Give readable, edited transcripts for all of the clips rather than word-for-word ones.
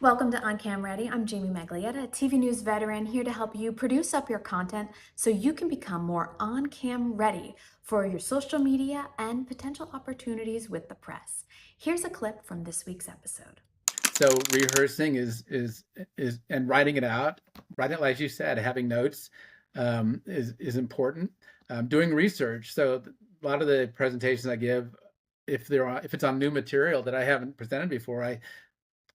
Welcome to On Cam Ready. I'm Jamie Maglietta, a TV news veteran, here to help you produce up your content so you can become more on cam ready for your social media and potential opportunities with the press. Here's a clip from this week's episode. So rehearsing is and writing it out, writing it like you said, having notes is important. Doing research. So a lot of the presentations I give, if it's on new material that I haven't presented before, I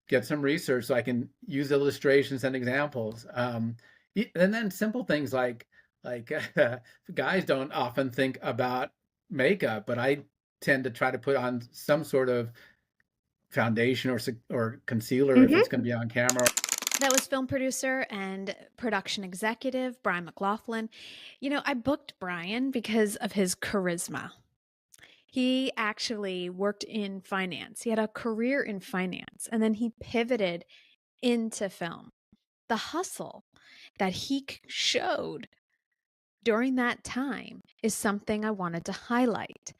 get some research so I can use illustrations and examples. And then simple things like guys don't often think about makeup, but I tend to try to put on some sort of foundation or concealer if it's going to be on camera. That was film producer and production executive Brian McLaughlin. I booked Brian because of his charisma. He actually worked in finance. He had a career in finance, and then he pivoted into film. The hustle that he showed during that time is something I wanted to highlight.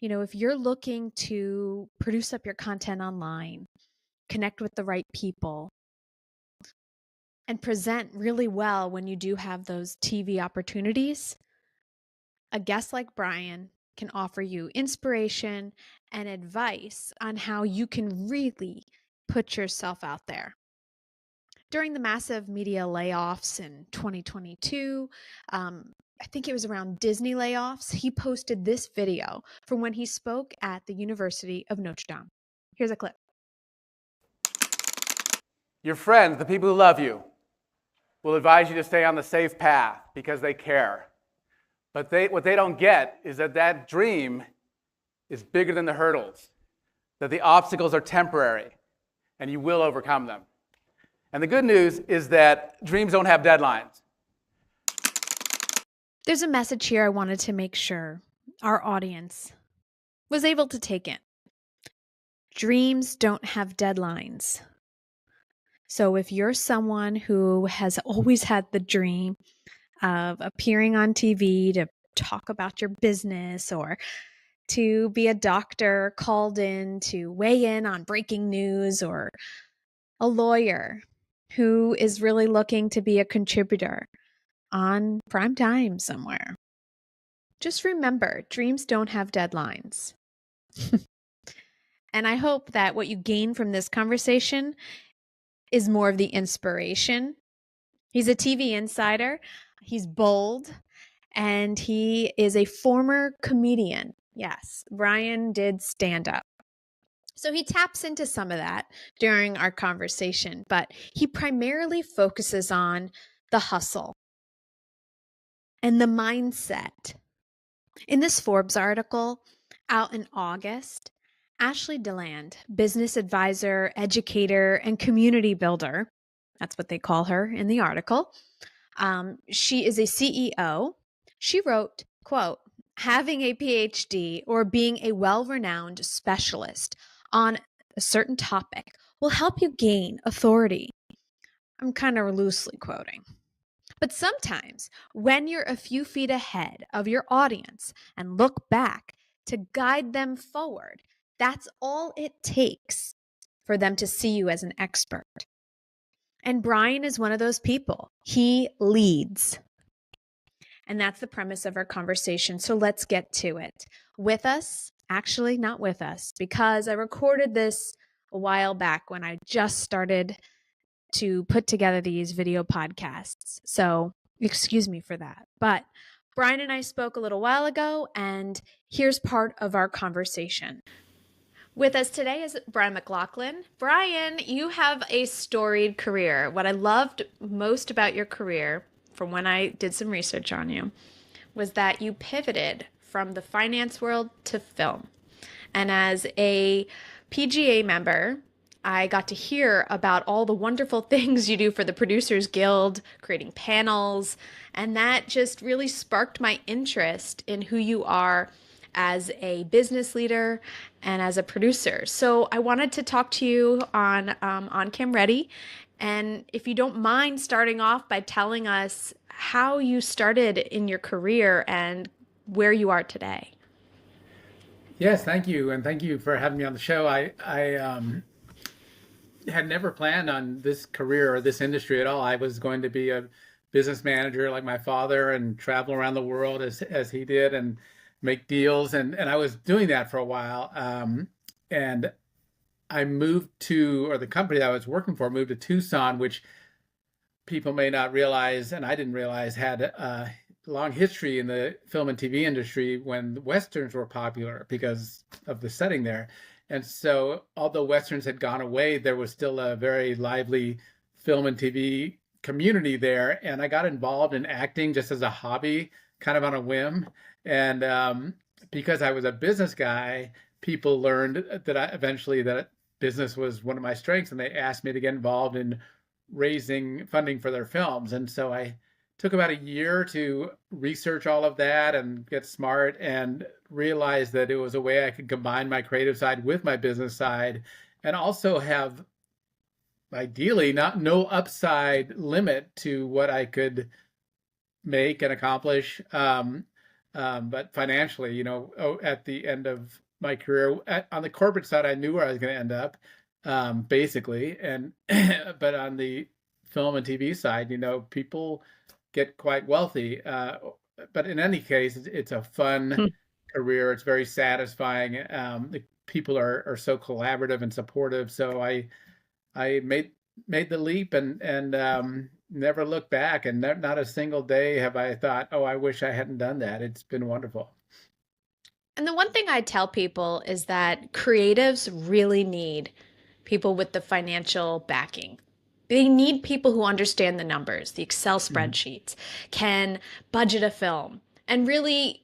If you're looking to produce up your content online, connect with the right people, and present really well when you do have those TV opportunities, a guest like Brian can offer you inspiration and advice on how you can really put yourself out there. During the massive media layoffs in 2022, I think it was around Disney layoffs, he posted this video from when he spoke at the University of Notre Dame. Here's a clip. Your friends, the people who love you, will advise you to stay on the safe path because they care. But what they don't get is that dream is bigger than the hurdles, that the obstacles are temporary, and you will overcome them. And the good news is that dreams don't have deadlines. There's a message here I wanted to make sure our audience was able to take in. Dreams don't have deadlines. So if you're someone who has always had the dream of appearing on TV to talk about your business, or to be a doctor called in to weigh in on breaking news, or a lawyer who is really looking to be a contributor on prime time somewhere, just remember, dreams don't have deadlines. And I hope that what you gain from this conversation is more of the inspiration. He's a TV insider. He's bold, and he is a former comedian. Yes, Brian did stand up. So he taps into some of that during our conversation, but he primarily focuses on the hustle and the mindset. In this Forbes article out in August, Ashley DeLand, business advisor, educator, and community builder, that's what they call her in the article. She is a CEO. She wrote, quote, "Having a PhD or being a well-renowned specialist on a certain topic will help you gain authority." I'm kind of loosely quoting. But sometimes when you're a few feet ahead of your audience and look back to guide them forward, that's all it takes for them to see you as an expert. And Brian is one of those people. He leads. And that's the premise of our conversation. So let's get to it. With us, actually not with us, because I recorded this a while back when I just started to put together these video podcasts. So excuse me for that. But Brian and I spoke a little while ago, and here's part of our conversation. With us today is Brian McLaughlin. Brian, you have a storied career. What I loved most about your career, from when I did some research on you, was that you pivoted from the finance world to film. And as a PGA member, I got to hear about all the wonderful things you do for the Producers Guild, creating panels, and that just really sparked my interest in who you are as a business leader and as a producer. So I wanted to talk to you on Cam Ready, and if you don't mind starting off by telling us how you started in your career and where you are today. Yes, thank you, and thank you for having me on the show. had never planned on this career or this industry at all. I was going to be a business manager like my father and travel around the world as he did and make deals. And I was doing that for a while. And I moved to, or the company that I was working for moved to Tucson, which people may not realize, and I didn't realize, had a long history in the film and TV industry when Westerns were popular because of the setting there. And so, although Westerns had gone away, there was still a very lively film and TV community there. And I got involved in acting just as a hobby, kind of on a whim. And because I was a business guy, people learned that eventually that business was one of my strengths, and they asked me to get involved in raising funding for their films. And so I took about a year to research all of that and get smart and realize that it was a way I could combine my creative side with my business side and also have ideally no upside limit to what I could make and accomplish. But financially, at the end of my career, on the corporate side, I knew where I was going to end up, basically. And but on the film and TV side, people get quite wealthy. But in any case, it's a fun career. It's very satisfying. The people are so collaborative and supportive. So I made the leap and never looked back. And not a single day have I thought, oh, I wish I hadn't done that. It's been wonderful. And the one thing I tell people is that creatives really need people with the financial backing. They need people who understand the numbers, the Excel spreadsheets, can budget a film, and really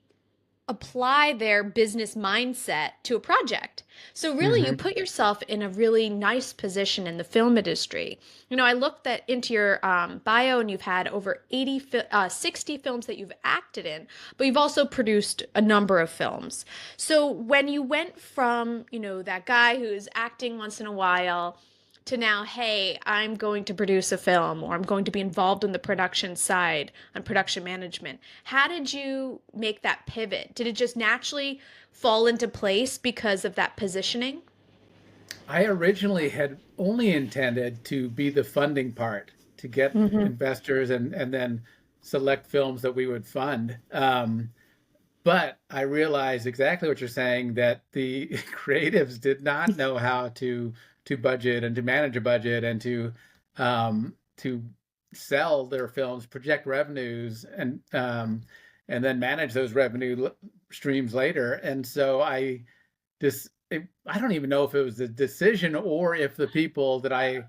apply their business mindset to a project. So really, you put yourself in a really nice position in the film industry. I looked into your bio, and you've had over 60 films that you've acted in, but you've also produced a number of films. So when you went from, that guy who's acting once in a while to now, hey, I'm going to produce a film, or I'm going to be involved in the production side on production management. How did you make that pivot? Did it just naturally fall into place because of that positioning? I originally had only intended to be the funding part, to get investors and then select films that we would fund. But I realized exactly what you're saying, that the creatives did not know how to budget and to manage a budget and to sell their films, project revenues, and then manage those revenue streams later. And so I don't even know if it was a decision or if the people that I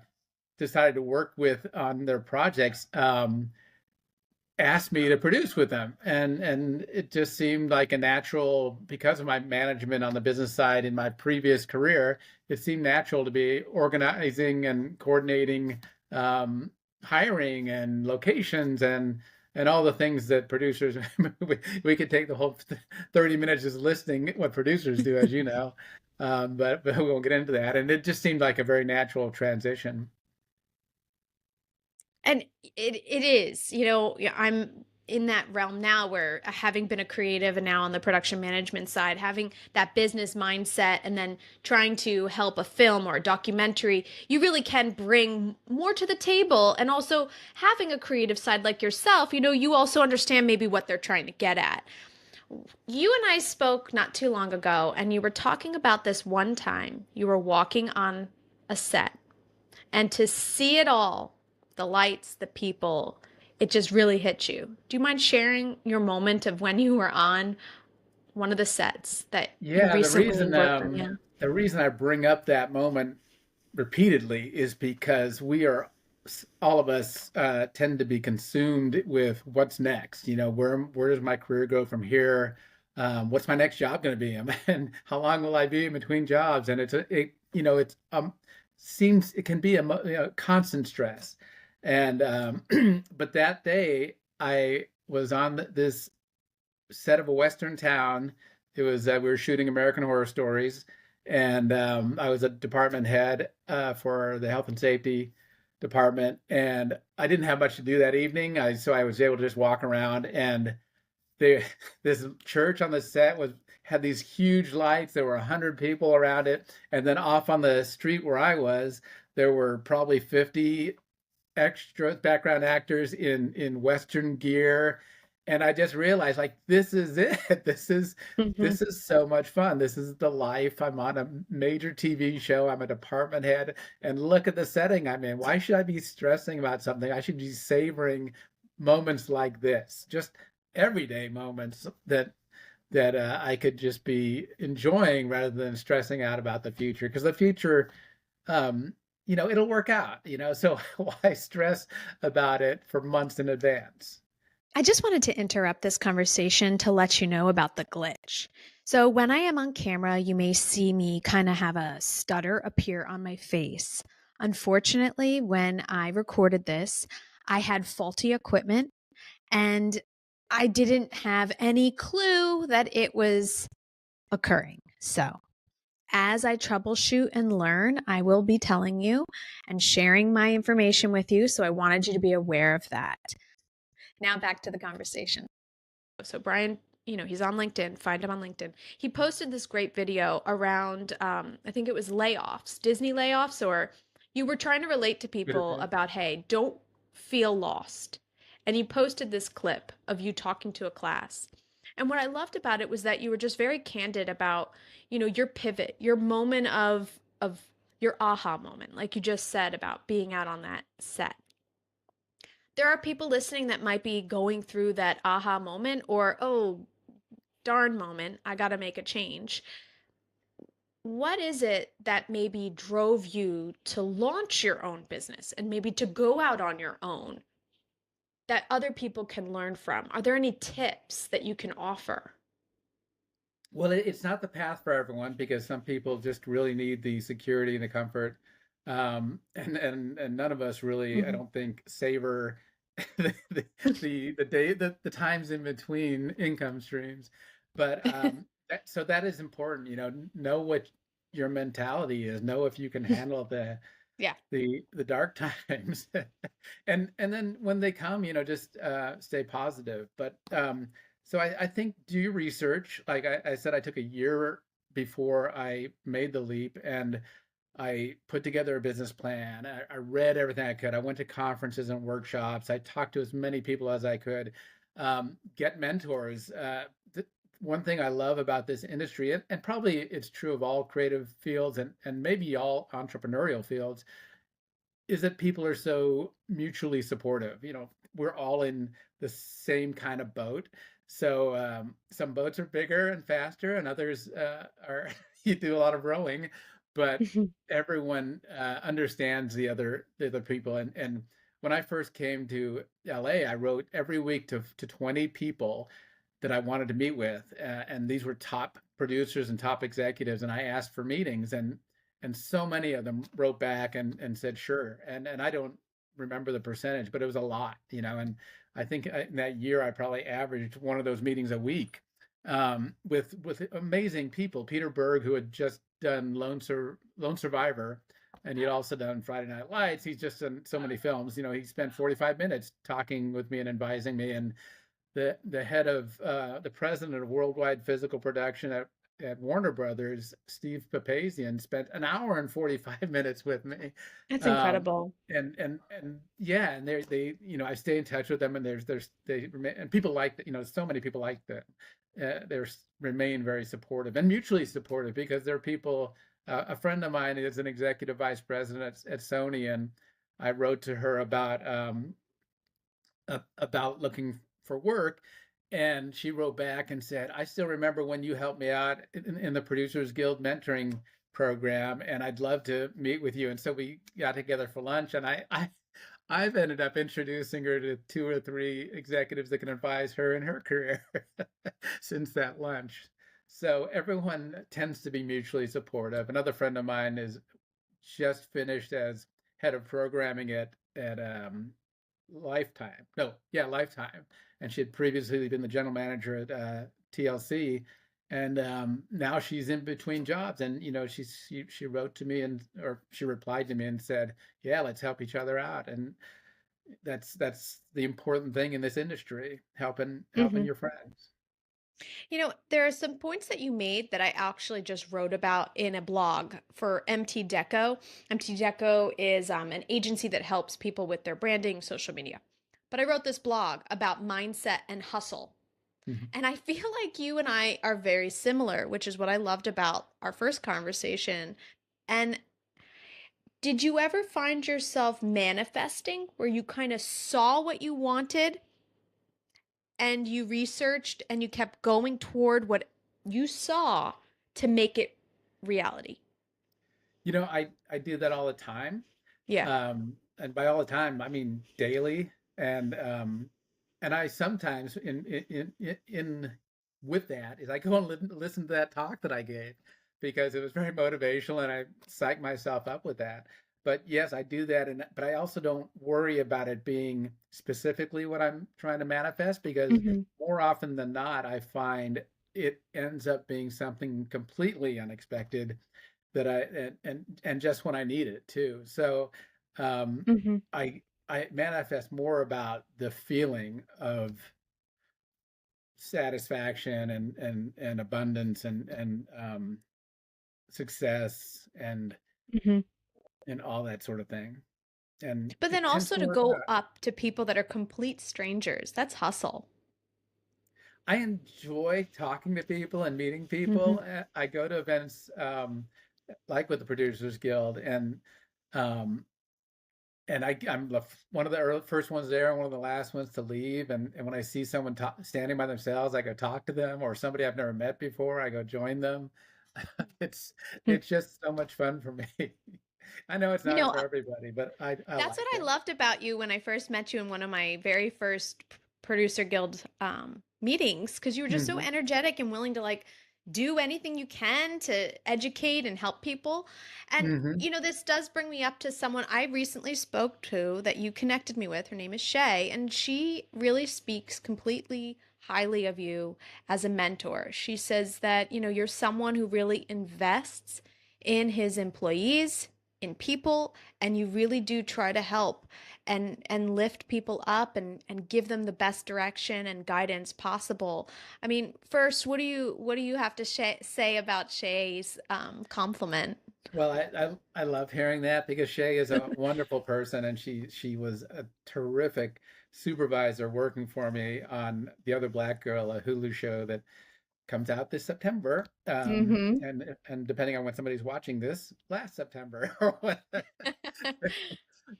decided to work with on their projects asked me to produce with them, and it just seemed like a natural, because of my management on the business side in my previous career. It seemed natural to be organizing and coordinating hiring and locations and all the things that producers we could take the whole 30 minutes just listing what producers do, as you know. But we won't get into that. And it just seemed like a very natural transition. And it is, I'm in that realm now where, having been a creative and now on the production management side, having that business mindset and then trying to help a film or a documentary, you really can bring more to the table. And also having a creative side like yourself, you also understand maybe what they're trying to get at. You and I spoke not too long ago, and you were talking about this one time you were walking on a set, and to see it all, the lights, the people, it just really hit you. Do you mind sharing your moment of when you were on one of the sets that you recently worked on? Yeah. The reason I bring up that moment repeatedly is because all of us tend to be consumed with what's next. Where does my career go from here? What's my next job going to be? And how long will I be in between jobs? And it can be a constant stress. And but that day I was on this set of a Western town. It was we were shooting American Horror Stories, and I was a department head for the health and safety department, and I didn't have much to do that evening. So I was able to just walk around, and this church on the set had these huge lights. There were 100 people around it. And then off on the street where I was, there were probably 50 extra background actors in Western gear. And I just realized, like, this is it. Mhm. This is so much fun. This is the life. I'm on a major TV show. I'm a department head, and look at the setting I'm in. Why should I be stressing about something? I should be savoring moments like this, just everyday moments that I could just be enjoying rather than stressing out about the future. Because the future, um, it'll work out. So why stress about it for months in advance? I just wanted to interrupt this conversation to let you know about the glitch. So, when I am on camera, you may see me kind of have a stutter appear on my face. Unfortunately, when I recorded this, I had faulty equipment and I didn't have any clue that it was occurring. So, as I troubleshoot and learn, I will be telling you and sharing my information with you. So, I wanted you to be aware of that. Now, back to the conversation. So Brian, he's on LinkedIn. Find him on LinkedIn. He posted this great video around, I think it was layoffs, Disney layoffs, or you were trying to relate to people Mhm. about, hey, don't feel lost. And he posted this clip of you talking to a class. And what I loved about it was that you were just very candid about, your pivot, your moment of your aha moment, like you just said about being out on that set. There are people listening that might be going through that aha moment or, oh, darn moment, I got to make a change. What is it that maybe drove you to launch your own business and maybe to go out on your own that other people can learn from? Are there any tips that you can offer? Well, it's not the path for everyone because some people just really need the security and the comfort, and none of us really, I Mhm. don't think, savor the the times in between income streams. But so that is important. Know what your mentality is. Know if you can handle Yeah. the dark times, and then when they come, just stay positive. But so I think do your research. Like I said, I took a year before I made the leap, and I put together a business plan. I read everything I could. I went to conferences and workshops. I talked to as many people as I could. Get mentors. One thing I love about this industry, and probably it's true of all creative fields and maybe all entrepreneurial fields, is that people are so mutually supportive. We're all in the same kind of boat. So some boats are bigger and faster, and others are you do a lot of rowing, but everyone understands the other people. And when I first came to LA, I wrote every week to 20 people that I wanted to meet with, and these were top producers and top executives, and I asked for meetings, and so many of them wrote back and said sure, and I don't remember the percentage, but it was a lot, and I think in that year I probably averaged one of those meetings a week, with amazing people. Peter Berg, who had just done Lone Survivor, and he'd also done Friday Night Lights. He's just done so many films. He spent 45 minutes talking with me and advising me, and the head of the president of worldwide physical production at Warner Brothers, Steve Papazian, spent an hour and 45 minutes with me. That's Um, incredible. and yeah, and they I stay in touch with them, and they remain, and people like that, so many people like that. They remain very supportive and mutually supportive because they're people. A friend of mine is an executive vice president at Sony, and I wrote to her about looking for work, and she wrote back and said, I still remember when you helped me out in the Producers Guild mentoring program, and I'd love to meet with you. And so we got together for lunch, and I've ended up introducing her to two or three executives that can advise her in her career since that lunch. So everyone tends to be mutually supportive. Another friend of mine is just finished as head of programming at Lifetime. No, yeah, Lifetime. And she had previously been the general manager at TLC, and now she's in between jobs. And she wrote to me or she replied to me and said, "Yeah, let's help each other out." And that's the important thing in this industry, helping Hmm. your friends. There are some points that you made that I actually just wrote about in a blog for MT Deco. MT Deco is an agency that helps people with their branding, social media. But I wrote this blog about mindset and hustle. Mhm. And I feel like you and I are very similar, which is what I loved about our first conversation. And did you ever find yourself manifesting where you kind of saw what you wanted and you researched and you kept going toward what you saw to make it reality? I do that all the time. Yeah. And by all the time, I mean daily. And I sometimes in with that is I go and listen to that talk that I gave because it was very motivational and I psych myself up with that. But yes, I do that, but I also don't worry about it being specifically what I'm trying to manifest because Hmm. more often than not, I find it ends up being something completely unexpected that and just when I need it too. So um, Hmm. I I manifest more about the feeling of satisfaction and abundance and success Hmm. and all that sort of thing. And But then it tends also to to work go out. up to people that are complete strangers. That's hustle. I enjoy talking to people and meeting Hmm. people. I go to events like with the Producers Guild um, and I'm one of the first ones there and one of the last ones to leave. And when I see someone standing by themselves, I go talk to them, or somebody I've never met before, I go join them. It's it's just so much fun for me. I know it's You not know, for everybody, but I That's like what I it. loved about you when I first met you in one of my very first producer guild meetings, because you were just so Hmm. energetic and willing to do anything you can to educate and help people. And Hmm. this does bring me up to someone I recently spoke to that you connected me with. Her name is Shay, and she really speaks completely highly of you as a mentor. She says that, you're someone who really invests in his employees, in people, and you really do try to help and lift people up and give them the best direction and guidance possible. I mean, first, what do you have to say about Shay's compliment? Well, I love hearing that because Shay is a wonderful person and she was a terrific supervisor working for me on The Other Black Girl, a Hulu show that comes out this September. Hmm. And depending on when somebody's watching this, last September or what.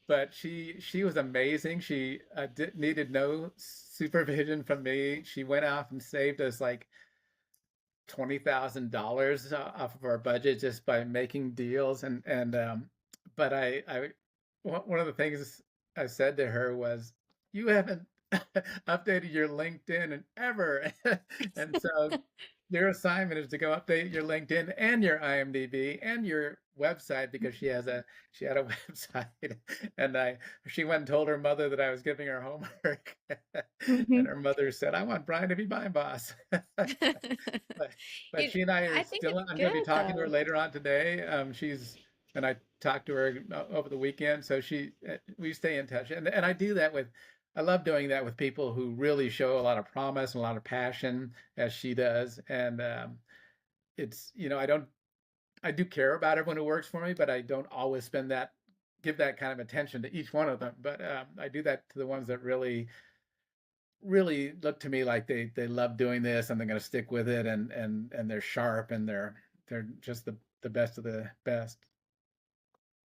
But she was amazing. She needed no supervision from me. She went off and saved us like $20,000 off of our budget just by making deals. But one of the things I said to her was, "You haven't updated your LinkedIn in ever," and so your assignment is to go update your LinkedIn and your IMDb and your website because she had a website, and she went and told her mother that I was giving her homework, and Hmm. her mother said, "I want Brian to be my boss." But You, she and I are I think still, it's I'm going to be good talking to her though. later on today. And I talked to her over the weekend. So we stay in touch. And I do that I love doing that with people who really show a lot of promise and a lot of passion as she does. And I do care about everyone who works for me, but I don't always give that kind of attention to each one of them. But I do that to the ones that really look to me like they love doing this and they're going to stick with it and they're sharp and they're just the best of the best.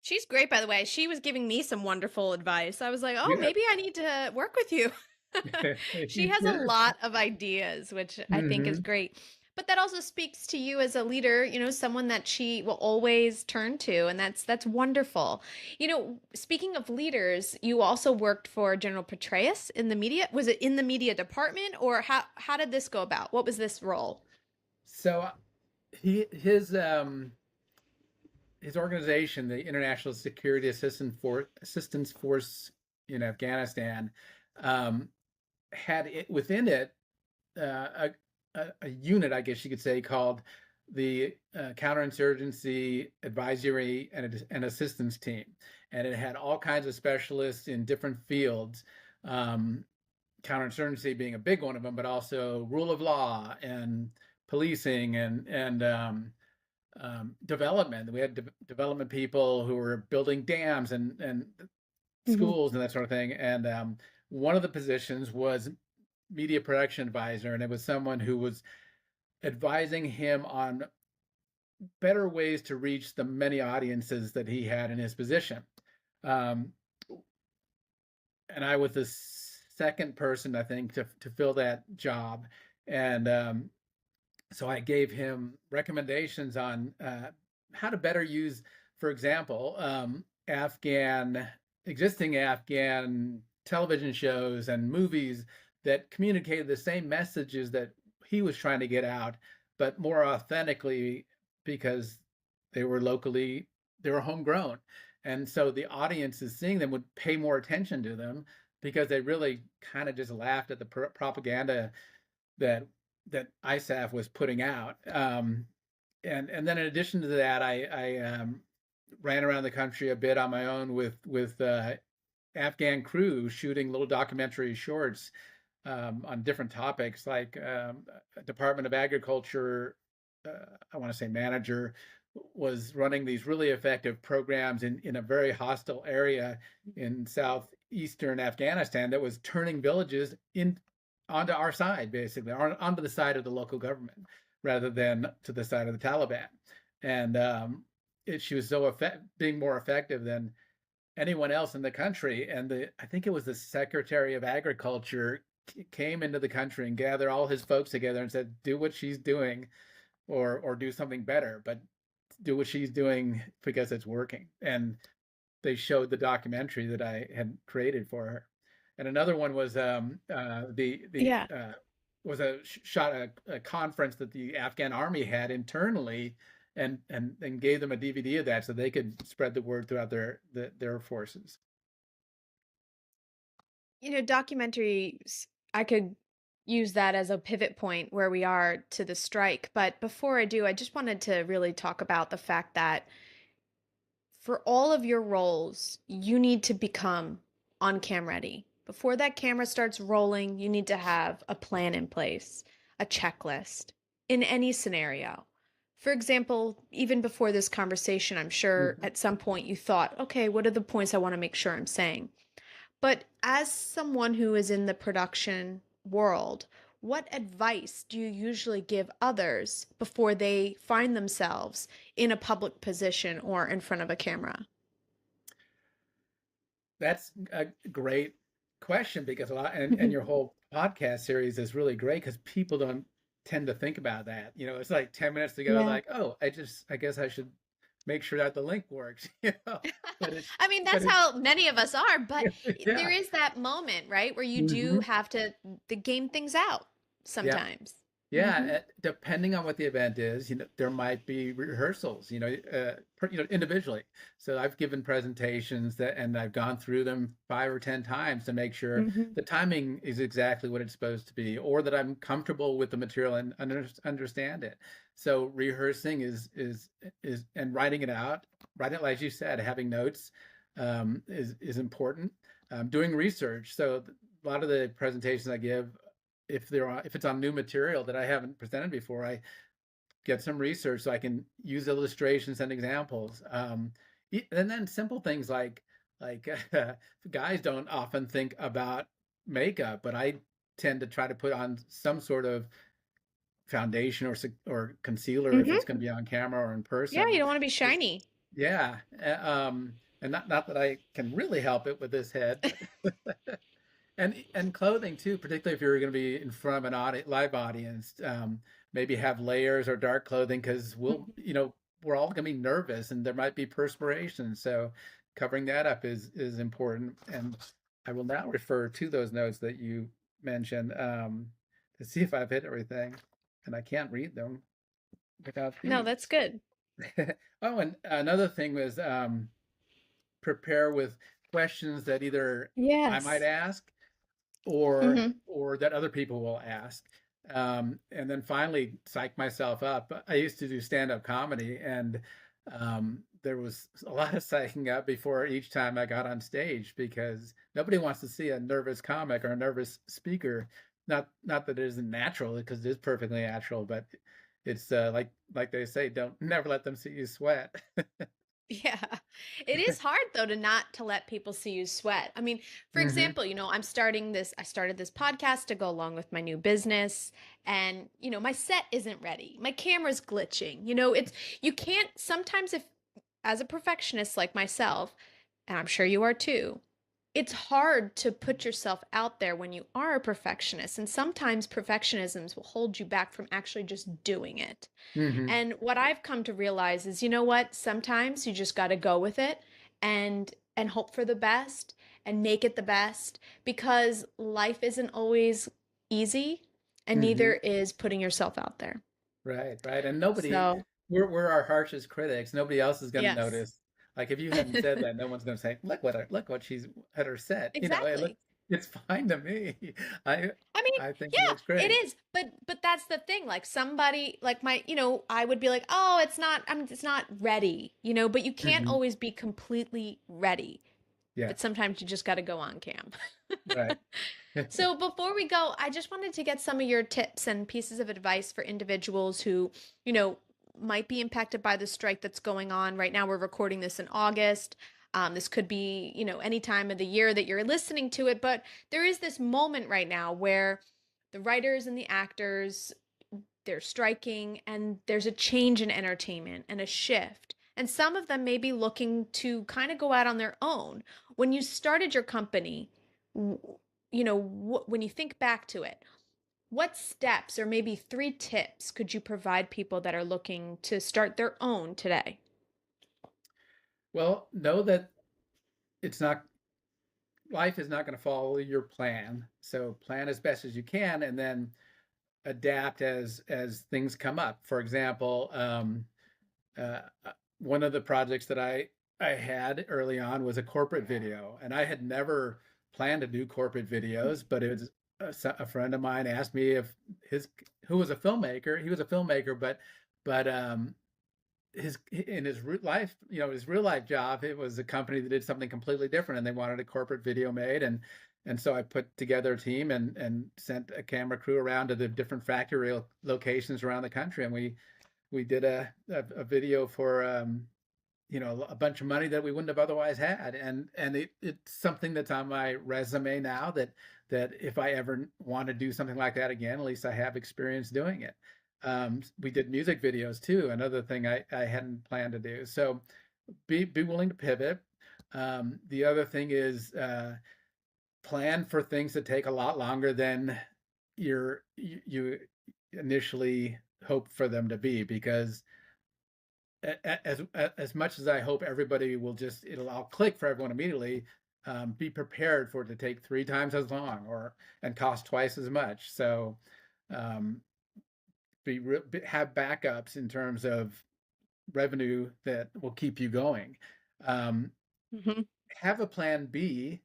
She's great, by the way. She was giving me some wonderful advice. I was like, oh, Yeah. maybe I need to work with you. She You has a should. lot of ideas, which I think is Hmm. great. But that also speaks to you as a leader, someone that she will always turn to, and that's wonderful. Speaking of leaders, you also worked for General Petraeus in the media. Was it in the media department, or how did this go about? What was this role? So he his organization, the International Security Assistance Force in Afghanistan, um, had within it a unit, I guess you could say, called the Counterinsurgency Advisory and Assistance Team, and it had all kinds of specialists in different fields. Um, counterinsurgency being a big one of them, but also rule of law and policing and development. We had development people who were building dams and Mhm. schools and that sort of thing. And one of the positions was media production advisor, and it was someone who was advising him on better ways to reach the many audiences that he had in his position. Um, and I was the second person, I think, to fill that job. And so I gave him recommendations on how to better use, for example, existing Afghan television shows and movies that communicated the same messages that he was trying to get out, but more authentically because they were homegrown. And so the audiences seeing them would pay more attention to them because they really kind of just laughed at the propaganda that ISAF was putting out. And then in addition to that, I ran around the country a bit on my own with Afghan crews shooting little documentary shorts on different topics, like Department of Agriculture, I want to say manager, was running these really effective programs in a very hostile area in southeastern Afghanistan that was turning villages onto our side, basically, onto the side of the local government rather than to the side of the Taliban. And she was being more effective than anyone else in the country. And I think it was the Secretary of Agriculture came into the country and gathered all his folks together and said, "Do what she's doing, or do something better, but do what she's doing because it's working." And they showed the documentary that I had created for her. And another one was Yeah. was a conference that the Afghan army had internally, and gave them a DVD of that so they could spread the word throughout their forces. Documentaries, I could use that as a pivot point where we are to the strike. But before I do, I just wanted to really talk about the fact that for all of your roles, you need to become on cam ready. Before that camera starts rolling, you need to have a plan in place, a checklist in any scenario. For example, even before this conversation, I'm sure Mhm. at some point you thought, okay, what are the points I want to make sure I'm saying? But as someone who is in the production world, what advice do you usually give others before they find themselves in a public position or in front of a camera? That's a great question, because a lot, and your whole podcast series is really great because people don't tend to think about that. It's like 10 minutes to go, Yeah. like, oh, I guess I should make sure that the link works, but it, I mean, but that's it, how many of us are, but there yeah. is that moment, right, where you do Hmm. have to game things out Yeah. sometimes. Yeah, depending on what the event is, there might be rehearsals, individually. So I've given presentations and I've gone through them 5 or 10 times to make sure Hmm. the timing is exactly what it's supposed to be, or that I'm comfortable with the material and understand it. So rehearsing and writing it out, like you said, having notes is important. Doing research. So a lot of the presentations I give, if it's on new material that I haven't presented before, I get some research so I can use illustrations and examples. And then simple things like guys don't often think about makeup, but I tend to try to put on some sort of foundation or concealer if Hmm. it's going to be on camera or in Yeah, you person. don't want to be shiny. Yeah, and not that I can really help it with this head, but and clothing too, particularly if you're going to be in front of an live audience. Maybe have layers or dark clothing, because we're all going to be nervous and there might be perspiration. So covering that up is important. And I will now refer to those notes that you mentioned, to see if I've hit everything, and I can't read them without No, that's these. good. Oh, and another thing was, prepare with questions that either I might Yes. ask or Hmm. that other people will ask. And then finally psych myself up. I used to do stand-up comedy, and there was a lot of psyching up before each time I got on stage, because nobody wants to see a nervous comic or a nervous speaker. Not that it isn't natural, because it is perfectly natural, but it's like they say, don't never let them see you sweat. Yeah. It is hard though to let people see you sweat. I mean, for Hmm. example, I started this podcast to go along with my new business, and my set isn't ready. My camera's glitching. You can't sometimes, if as a perfectionist like myself, and I'm sure you are too, it's hard to put yourself out there when you are a perfectionist, and sometimes perfectionisms will hold you back from actually just doing it. Hmm. And what I've come to realize is, you know what? Sometimes you just got to go with it and hope for the best and make it the best, because life isn't always easy, and neither Hmm. is putting yourself out there. Right, right. And nobody, So, we're our harshest critics. Nobody else is going to yes. notice. Like if you hadn't said that, no one's going to say, look what she's at her set. It looks, Exactly. it's fine to me. I I mean, I think it yeah, looks it great. is. But that's the thing. Like somebody like I would be like, "Oh, it's not ready." But you can't Hmm. always be completely ready. Yeah, But sometimes you just got to go on cam. right. So before we go, I just wanted to get some of your tips and pieces of advice for individuals who, you know, might be impacted by the strike that's going on right now. We're recording this in August. This could be, any time of the year that you're listening to it, but there is this moment right now where the writers and the actors, they're striking, and there's a change in entertainment and a shift. And some of them may be looking to kind of go out on their own. When you started your company, when you think back to it, what steps or maybe 3 tips could you provide people that are looking to start their own today? Well, know that it's not life is not going to follow your plan. So plan as best as you can, and then adapt as things come up. For example, uh, one of the projects that I had early on was a corporate video, and I had never planned to do corporate videos, but it was a friend of mine asked me if his who was a filmmaker. He was a filmmaker, but his in his life, his real life job, it was a company that did something completely different, and they wanted a corporate video made, and so I put together a team and sent a camera crew around to the different factory locations around the country, and we did a video for a bunch of money that we wouldn't have otherwise had, and it's something that's on my resume now, that if I ever want to do something like that again, at least I have experience doing it. We did music videos too, another thing I hadn't planned to do. So be willing to pivot. The other thing is plan for things that take a lot longer than you initially hope for them to be, because as much as I hope everybody will it'll all click for everyone immediately, be prepared for it to take 3 times as long, and cost twice as much. So um, have backups in terms of revenue that will keep you going. Um, Hmm. have a plan B.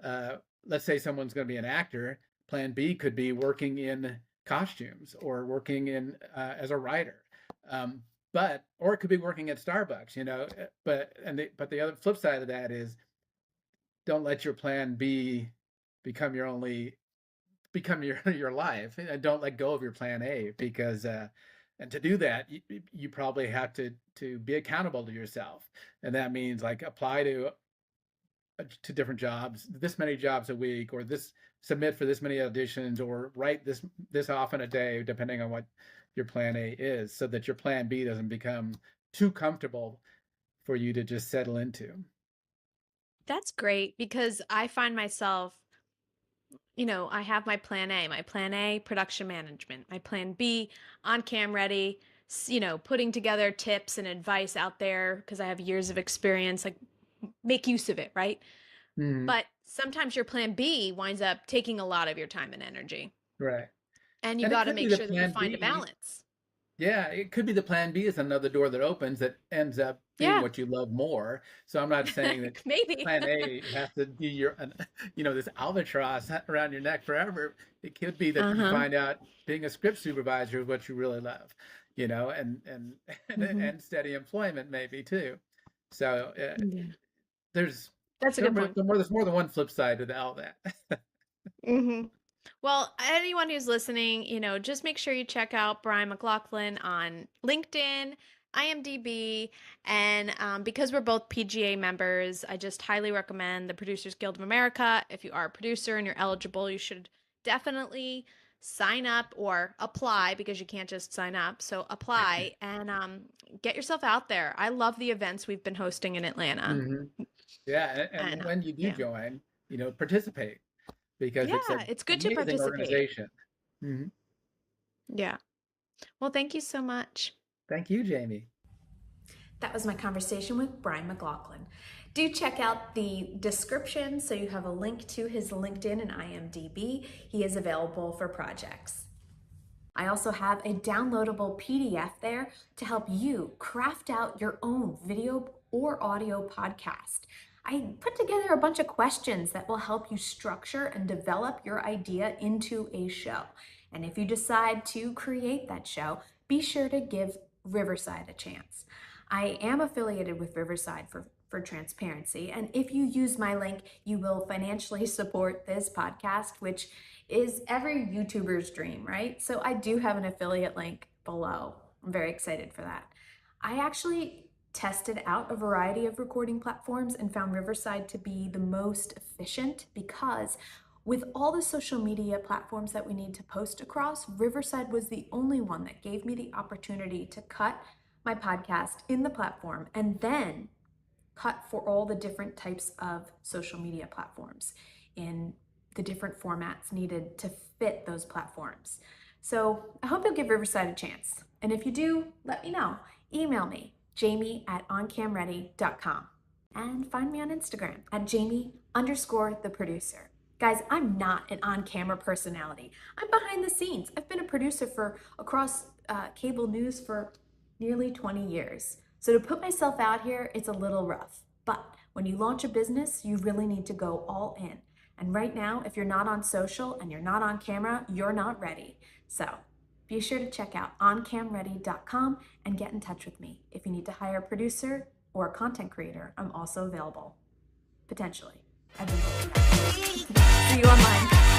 Uh, let's say someone's going to be an actor. Plan B could be working in costumes, or working in as a writer. Um, or it could be working at Starbucks, but the other flip side of that is, don't let your plan B become your life, and don't let go of your plan A, because and to do that, you probably have to be accountable to yourself, and that means like apply to different jobs, this many jobs a week, or submit for this many auditions, or write this often a day, depending on what your plan A is, so that your plan B doesn't become too comfortable for you to just settle into. That's great, because I find myself, I have my plan A, production management, my plan B, on cam ready, putting together tips and advice out there because I have years of experience, like make use of it, right? Mhm. But sometimes your plan B winds up taking a lot of your time and energy. Right. And you And it got to could be make the sure that you plan find a B. balance. Yeah, it could be the plan B is another door that opens that ends up being Yeah, what you love more. So I'm not saying that maybe. plan A has to be this albatross around your neck forever. It could be that you Uh-huh. find out being a script supervisor is what you really love. you know, and steady employment maybe too. So Yeah. there's That's a good point. there's more than one flip side to all that. Well, anyone who's listening, just make sure you check out Brian McLaughlin on LinkedIn, IMDb, and because we're both PGA members, I just highly recommend the Producers Guild of America. If you are a producer and you're eligible, you should definitely sign up or apply, because you can't just sign up. So apply and get yourself out there. I love the events we've been hosting in Atlanta. Yeah, and when you do join, participate, because it's good to amazing participate. organization. Yeah. Well, thank you so much. Thank you, Jamie. That was my conversation with Brian McLaughlin. Do check out the description so you have a link to his LinkedIn and IMDb. He is available for projects. I also have a downloadable PDF there to help you craft out your own video or audio podcast. I put together a bunch of questions that will help you structure and develop your idea into a show. And if you decide to create that show, be sure to give Riverside a chance. I am affiliated with Riverside for transparency, and if you use my link, you will financially support this podcast, which is every YouTuber's dream, right? So I do have an affiliate link below. I'm very excited for that. I actually tested out a variety of recording platforms and found Riverside to be the most efficient, because with all the social media platforms that we need to post across, Riverside was the only one that gave me the opportunity to cut my podcast in the platform and then cut for all the different types of social media platforms in the different formats needed to fit those platforms. So I hope you'll give Riverside a chance. And if you do, let me know. Email me, jamie@oncamready.com. And find me on Instagram at Jamie_the producer. Guys, I'm not an on-camera personality. I'm behind the scenes. I've been a producer across cable news for nearly 20 years. So to put myself out here, it's a little rough. But when you launch a business, you really need to go all in. And right now, if you're not on social and you're not on camera, you're not ready. So be sure to check out oncamready.com and get in touch with me. If you need to hire a producer or a content creator, I'm also available. Potentially. I've been looking at it. See you online.